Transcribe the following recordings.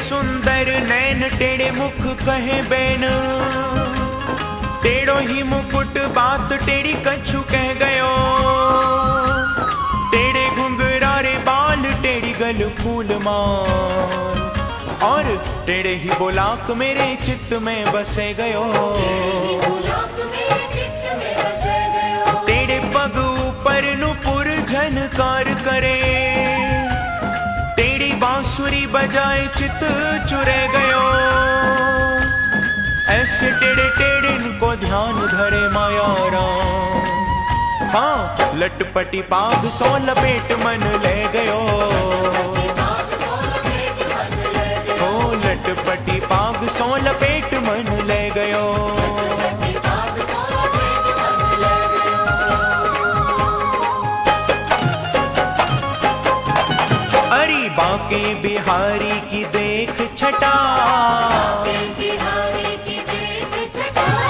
सुंदर नैन टेढ़े मुख कहे बैन, टेढ़ो ही मुकुट बात टेढ़ी कछु कह गयो, टेढ़े घुंघरारे बाल टेढ़ी गल फूल माल, और टेढ़े ही बोलाक मेरे चित्त में बसे गयो। टेढ़े पग ऊपर नुपुर झनकार करे, टेढ़ी बांसुरी बजाए चित चुरे गयो। ऐसे टेढ़े टेढ़े को ध्यान धरे माया राम, हाँ लटपटी पाग सो लपेट मन ले गयो। ओ लटपटी पाग सो लपेट मन ले गयो। अरे बांके बिहारी की देख छटा,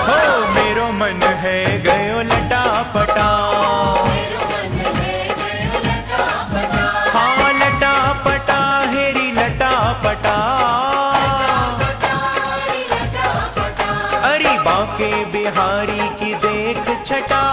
हो मेरो मन है गयो लटापटा। हाँ लटापटा हेरी लटापटा, अरे बांके बिहारी की देख छटा।